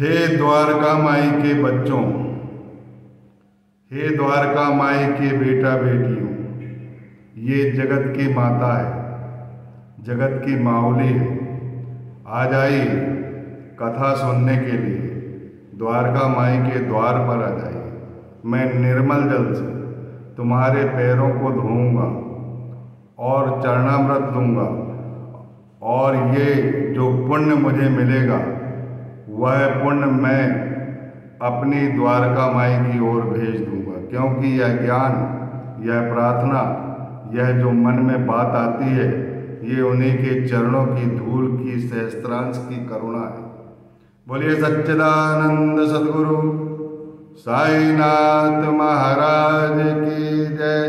हे द्वारका माई के बच्चों, हे द्वारका माई के बेटा बेटियों, ये जगत की माता है, जगत की माउली है। आ जाइए कथा सुनने के लिए, द्वारका माई के द्वार पर आ जाइए। मैं निर्मल जल से तुम्हारे पैरों को धोऊंगा और चरणामृत दूंगा, और ये जो पुण्य मुझे मिलेगा वह पुण्य मैं अपनी द्वारका माई की ओर भेज दूंगा। क्योंकि यह ज्ञान, यह प्रार्थना, यह जो मन में बात आती है, ये उन्हीं के चरणों की धूल की सहस्त्रांश की करुणा है। बोलिए सच्चिदानंद सद्गुरु साईनाथ महाराज की जय।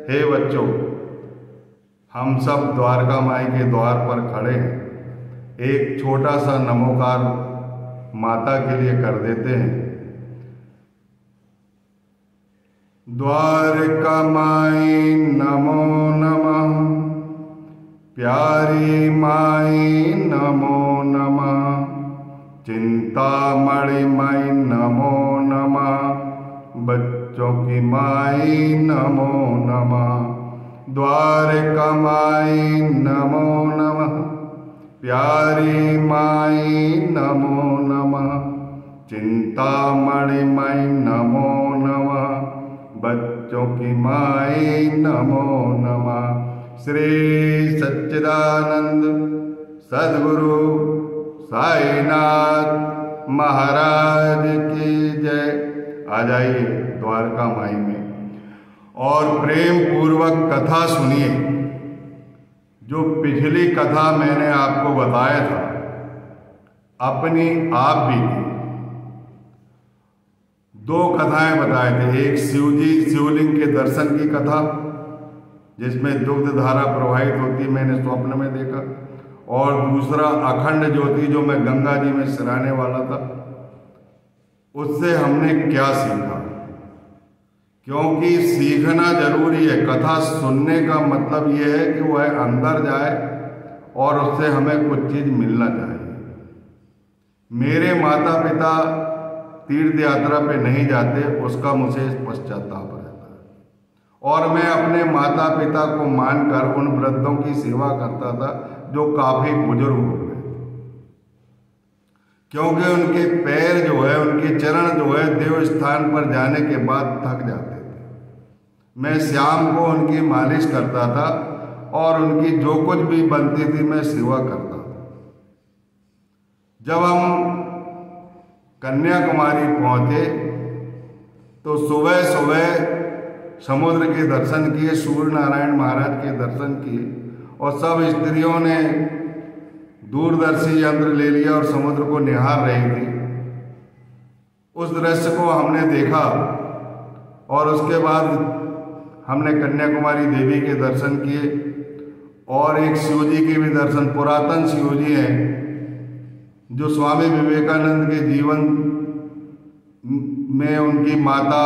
हे बच्चों, हम सब द्वारका माई के द्वार पर खड़े हैं। एक छोटा सा नमोकार माता के लिए कर देते हैं। द्वारका माई नमो नमः, प्यारी माई नमो नमः, चिंतामणि माई नमो नमः, बच्चों की माई नमो नमः। द्वारका माई नमो नमः, प्यारी माई नमो नमः, चिंतामणि माई नमो नमः, बच्चों की माई नमो नमः। श्री सच्चिदानंद सद्गुरु साईनाथ महाराज की जय। आ जाइए द्वारका माई में और प्रेम पूर्वक कथा सुनिए। जो पिछली कथा मैंने आपको बताया था, अपनी आप भी दो कथाएं बताए थे। एक शिवलिंग के दर्शन की कथा, जिसमें दुग्ध धारा प्रवाहित होती मैंने स्वप्न में देखा, और दूसरा अखंड ज्योति जो मैं गंगा जी में सिराने वाला था। उससे हमने क्या सीखा? क्योंकि सीखना जरूरी है। कथा सुनने का मतलब यह है कि वह अंदर जाए और उससे हमें कुछ चीज मिलना चाहिए। मेरे माता पिता तीर्थ यात्रा पे नहीं जाते, उसका मुझे पश्चाताप रहता है, और मैं अपने माता पिता को मानकर उन वृद्धों की सेवा करता था जो काफी बुजुर्ग हो गए। क्योंकि उनके पैर जो है, उनके चरण जो है, देव स्थान पर जाने के बाद थक जाते थे। मैं शाम को उनकी मालिश करता था और उनकी जो कुछ भी बनती थी मैं सेवा करता था। जब हम कन्याकुमारी पहुंचे तो सुबह सुबह समुद्र के दर्शन किए, सूर्य नारायण महाराज के दर्शन किए, और सब स्त्रियों ने दूरदर्शी यंत्र ले लिया और समुद्र को निहार रही थी। उस दृश्य को हमने देखा और उसके बाद हमने कन्याकुमारी देवी के दर्शन किए, और एक शिव जी के भी दर्शन, पुरातन शिव जी हैं जो स्वामी विवेकानंद के जीवन में उनकी माता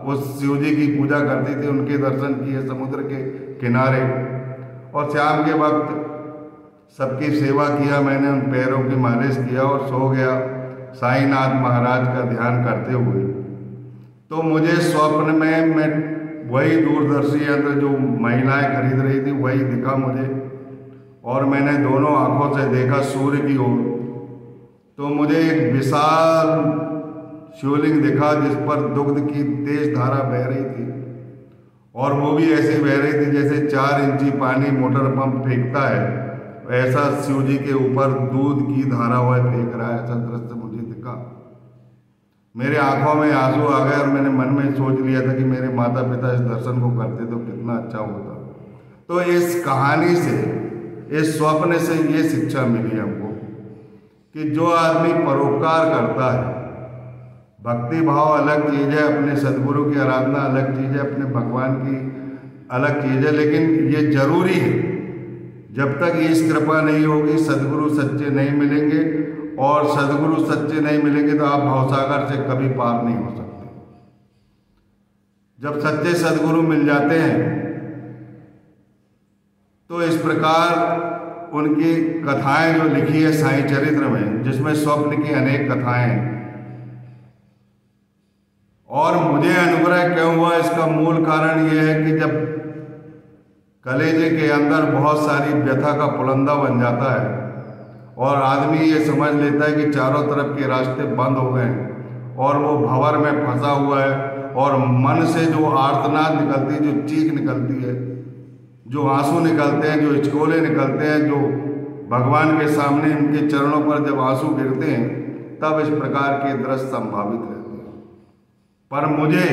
उस शिव जी की पूजा करती थी, उनके दर्शन किए समुद्र के किनारे। और शाम के वक्त सबकी सेवा किया मैंने, उन पैरों की मालिश किया और सो गया साईनाथ महाराज का ध्यान करते हुए। तो मुझे स्वप्न में मैं वही दूरदर्शी यंत्र जो महिलाएं खरीद रही थी वही दिखा मुझे, और मैंने दोनों आंखों से देखा सूर्य की ओर। तो मुझे एक विशाल शिवलिंग दिखा जिस पर दुग्ध की तेज धारा बह रही थी, और वो भी ऐसे बह रही थी जैसे 4 इंची पानी मोटर पंप फेंकता है, ऐसा शिव जी के ऊपर दूध की धारा वह फेंक रहा है। ऐसा दृश्य मुझे दिखा। मेरे आंखों में आंसू आ गए और मैंने मन में सोच लिया था कि मेरे माता पिता इस दर्शन को करते तो कितना अच्छा होता। तो इस कहानी से, इस स्वप्न से ये शिक्षा मिली हमको कि जो आदमी परोपकार करता है, भक्ति भाव अलग चीज़ है, अपने सद्गुरु की आराधना अलग चीज़ है, अपने भगवान की अलग चीज़ है, लेकिन ये जरूरी है। जब तक ईश कृपा नहीं होगी, सद्गुरु सच्चे नहीं मिलेंगे, और सद्गुरु सच्चे नहीं मिलेंगे तो आप भवसागर से कभी पार नहीं हो सकते। जब सच्चे सद्गुरु मिल जाते हैं तो इस प्रकार उनकी कथाएं जो लिखी है साईं चरित्र में, जिसमें स्वप्न की अनेक कथाएं हैं। और मुझे अनुग्रह क्यों हुआ, इसका मूल कारण यह है कि जब कलेजे के अंदर बहुत सारी व्यथा का पुलंदा बन जाता है और आदमी ये समझ लेता है कि चारों तरफ के रास्ते बंद हो गए हैं और वो भंवर में फंसा हुआ है, और मन से जो आर्तनाद निकलती है, जो चीख निकलती है, जो आंसू निकलते हैं, जो हिचकोले निकलते हैं, जो भगवान के सामने इनके चरणों पर जब आंसू गिरते हैं, तब इस प्रकार के दृश्य संभावित रहते हैं। पर मुझे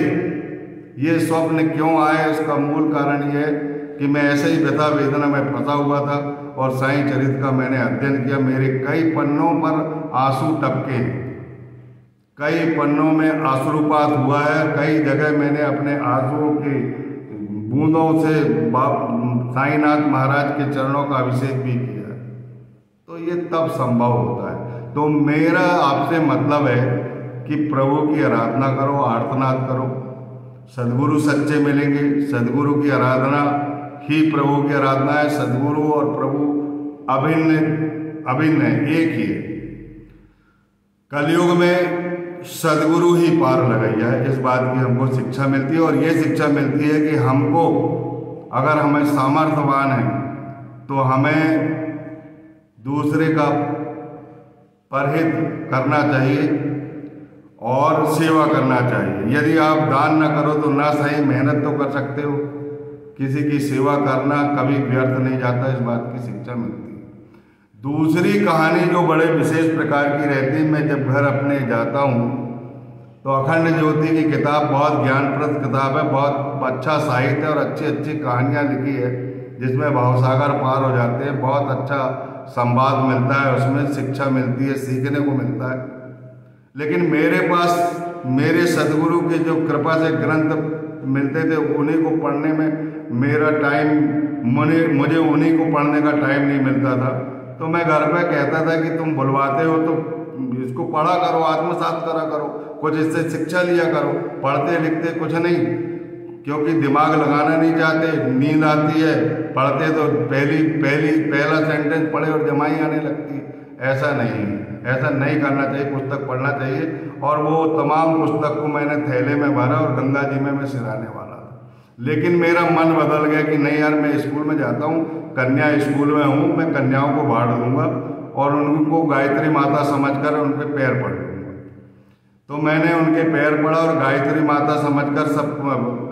ये स्वप्न क्यों आए, इसका मूल कारण ये है कि मैं ऐसे ही व्यथा वेदना में फंसा हुआ था और साईं चरित्र का मैंने अध्ययन किया। मेरे कई पन्नों पर आंसू टपके हैं, कई पन्नों में आंसुपात हुआ है, कई जगह मैंने अपने आंसुओं की बूंदों से साईनाथ महाराज के चरणों का अभिषेक भी किया है। तो ये तब संभव होता है। तो मेरा आपसे मतलब है कि प्रभु की आराधना करो, आर्तनाद करो, सद्गुरु सच्चे मिलेंगे। सद्गुरु की आराधना ही प्रभु की आराधना है। सद्गुरु और प्रभु अभिन्न है, एक ही है। कलयुग में सद्गुरु ही पार लगैया है, इस बात की हमको शिक्षा मिलती है। और ये शिक्षा मिलती है कि हमको, अगर हमें सामर्थ्यवान है तो हमें दूसरे का परहित करना चाहिए और सेवा करना चाहिए। यदि आप दान न करो तो ना सही मेहनत तो कर सकते हो, किसी की सेवा करना कभी व्यर्थ नहीं जाता, इस बात की शिक्षा मिलती है। दूसरी कहानी जो बड़े विशेष प्रकार की रहती है, मैं जब घर अपने जाता हूँ तो अखंड ज्योति की किताब बहुत ज्ञानप्रद किताब है, बहुत अच्छा साहित्य और अच्छी अच्छी कहानियाँ लिखी है, जिसमें भावसागर पार हो जाते हैं। बहुत अच्छा संवाद मिलता है, उसमें शिक्षा मिलती है, सीखने को मिलता है। लेकिन मेरे पास मेरे सद्गुरु के जो कृपा से ग्रंथ मिलते थे, उन्हीं को पढ़ने में मेरा टाइम, मुझे उन्हीं को पढ़ने का टाइम नहीं मिलता था। तो मैं घर पे कहता था कि तुम बुलवाते हो तो इसको पढ़ा करो, आत्मसात करा करो, कुछ इससे शिक्षा लिया करो। पढ़ते लिखते कुछ नहीं, क्योंकि दिमाग लगाना नहीं चाहते, नींद आती है, पढ़ते तो पहला सेंटेंस पढ़े और जमाई आने लगती है। ऐसा नहीं, ऐसा नहीं करना चाहिए, पुस्तक पढ़ना चाहिए। और वो तमाम पुस्तक को मैंने थैले में भरा और गंगा जी में मैं सिराने वाला था। लेकिन मेरा मन बदल गया कि नहीं यार, मैं स्कूल में जाता हूँ, कन्या स्कूल में हूँ, मैं कन्याओं को बांट दूंगा और उनको गायत्री माता समझकर उनके पैर पढ़ लूँगा। तो मैंने उनके पैर पढ़ा और गायत्री माता समझकर सब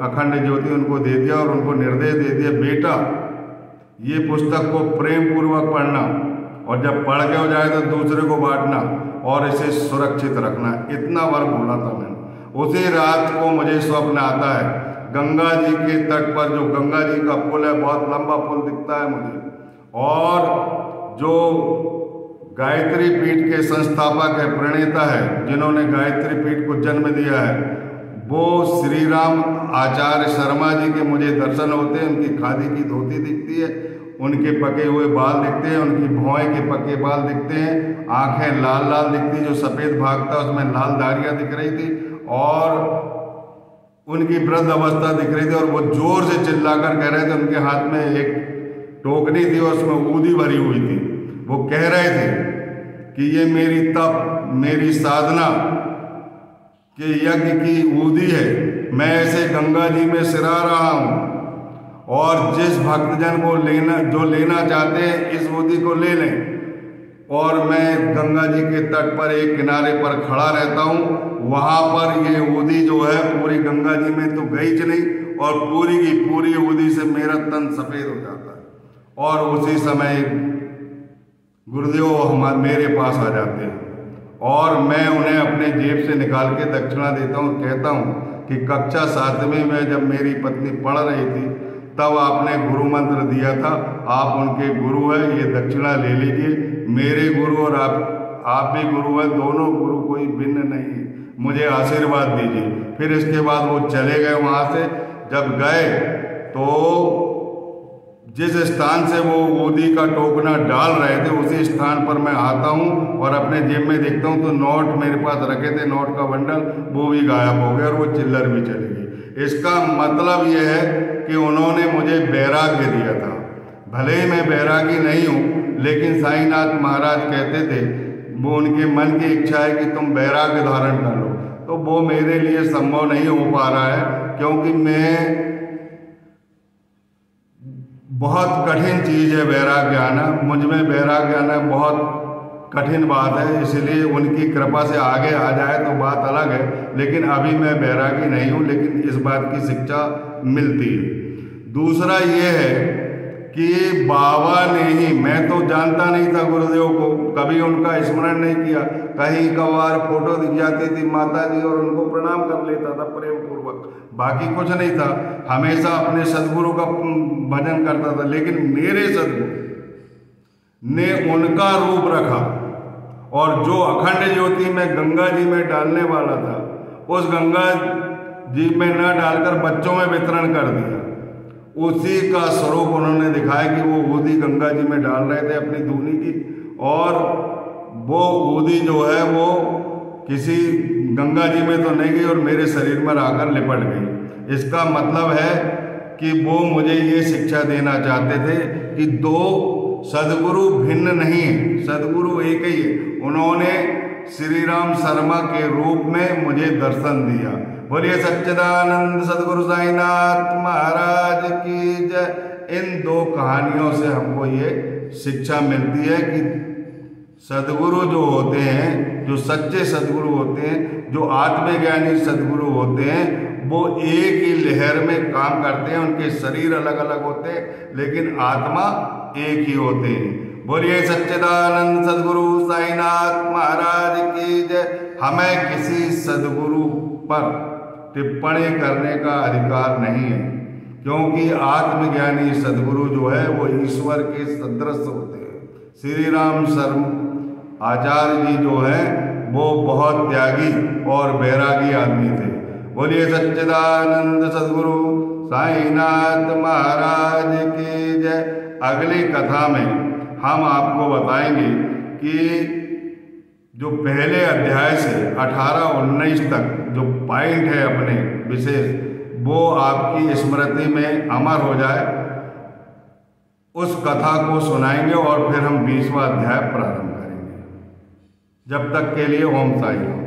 अखंड ज्योति उनको दे दिया और उनको निर्देश दे दिया, बेटा ये पुस्तक को प्रेम पूर्वक पढ़ना और जब पढ़ के हो जाए तो दूसरे को बांटना और इसे सुरक्षित रखना। इतना वर बोला था मैंने। उसी रात को मुझे स्वप्न आता है, गंगा जी के तट पर, जो गंगा जी का पुल है, बहुत लंबा पुल दिखता है मुझे, और जो गायत्री पीठ के संस्थापक है, प्रणेता है, जिन्होंने गायत्री पीठ को जन्म दिया है, वो श्री राम आचार्य शर्मा जी के मुझे दर्शन होते हैं। उनकी खादी की धोती दिखती है, उनके पके हुए बाल दिखते हैं, उनकी भौएं के पके बाल दिखते हैं, आंखें लाल लाल दिखती, जो सफ़ेद भाग था उसमें लाल धारियाँ दिख रही थी, और उनकी वृद्ध अवस्था दिख रही थी। और वो जोर से चिल्लाकर कह रहे थे, उनके हाथ में एक टोकरी थी और उसमें ऊदी भरी हुई थी। वो कह रहे थे कि ये मेरी तप, मेरी साधना के यज्ञ की ऊदी है, मैं ऐसे गंगा जी में सिरा रहा हूँ, और जिस भक्तजन को लेना चाहते हैं इस ऊदी को ले लें। और मैं गंगा जी के तट पर एक किनारे पर खड़ा रहता हूँ, वहाँ पर ये ऊदी जो है पूरी गंगा जी में तो गई नहीं, और पूरी की पूरी ऊदी से मेरा तन सफ़ेद हो जाता है। और उसी समय गुरुदेव मेरे पास आ जाते हैं और मैं उन्हें अपने जेब से निकाल के दक्षिणा देता हूँ। कहता हूँ कि कक्षा 7वीं में जब मेरी पत्नी पढ़ रही थी तब आपने गुरु मंत्र दिया था, आप उनके गुरु हैं, ये दक्षिणा ले लीजिए। मेरे गुरु और आप भी गुरु हैं, दोनों गुरु कोई भिन्न नहीं है, मुझे आशीर्वाद दीजिए। फिर इसके बाद वो चले गए वहाँ से। जब गए तो जिस स्थान से वो ऊदी का टोकना डाल रहे थे उसी स्थान पर मैं आता हूँ और अपने जेब में देखता हूँ तो नोट मेरे पास रखे थे, नोट का बंडल, वो भी गायब हो गया और वो चिल्लर भी चली गई। इसका मतलब ये है कि उन्होंने मुझे वैराग्य दिया था। भले ही मैं वैरागी नहीं हूँ, लेकिन साईनाथ महाराज कहते थे, वो उनके मन की इच्छा है कि तुम वैराग्य धारण कर लो, तो वो मेरे लिए संभव नहीं हो पा रहा है, क्योंकि मैं बहुत कठिन चीज़ है वैराग्य आना, मुझ में वैराग्य आना बहुत कठिन बात है। इसलिए उनकी कृपा से आगे आ जाए तो बात अलग है, लेकिन अभी मैं वैरागी नहीं हूँ, लेकिन इस बात की शिक्षा मिलती है। दूसरा ये है कि बाबा ने ही, मैं तो जानता नहीं था गुरुदेव को, कभी उनका स्मरण नहीं किया, कहीं कभार फोटो दिख जाती थी माता जी और उनको प्रणाम कर लेता था प्रेम पूर्वक, बाकी कुछ नहीं था, हमेशा अपने सदगुरु का भजन करता था। लेकिन मेरे सदगुरु ने उनका रूप रखा और जो अखंड ज्योति में गंगा जी में डालने वाला था, उस गंगा जी में न डालकर बच्चों में वितरण कर दिया। उसी का स्वरूप उन्होंने दिखाया कि वो ऊदी गंगा जी में डाल रहे थे अपनी दूनी की, और वो ऊदी जो है वो किसी गंगा जी में तो नहीं गई और मेरे शरीर में आकर लिपट गई। इसका मतलब है कि वो मुझे ये शिक्षा देना चाहते थे कि दो सदगुरु भिन्न नहीं है, सदगुरु एक ही है। उन्होंने श्री राम शर्मा के रूप में मुझे दर्शन दिया। बोलिए सच्चिदानंद सदगुरु साईनाथ महाराज की जय। इन दो कहानियों से हमको ये शिक्षा मिलती है कि सदगुरु जो होते हैं, जो सच्चे सदगुरु होते हैं, जो आत्मज्ञानी सदगुरु होते हैं, वो एक ही लहर में काम करते हैं। उनके शरीर अलग अलग होते हैं, लेकिन आत्मा एक ही होते हैं। बोलिए सच्चिदानंद सदगुरु साईनाथ महाराज की जय। हमें किसी सदगुरु पर टिप्पणी करने का अधिकार नहीं है, क्योंकि आत्मज्ञानी सदगुरु जो है वो ईश्वर के सदृश होते हैं। श्री राम शर्मा आचार्य जी जो है वो बहुत त्यागी और बैरागी आदमी थे। बोलिए सच्चिदानंद सदगुरु साईनाथ महाराज की जय। अगली कथा में हम आपको बताएंगे कि जो पहले अध्याय से 18-19 तक जो पॉइंट है अपने विशेष, वो आपकी स्मृति में अमर हो जाए, उस कथा को सुनाएंगे और फिर हम 20वां अध्याय प्रारंभ करेंगे। जब तक के लिए ओम साई राम।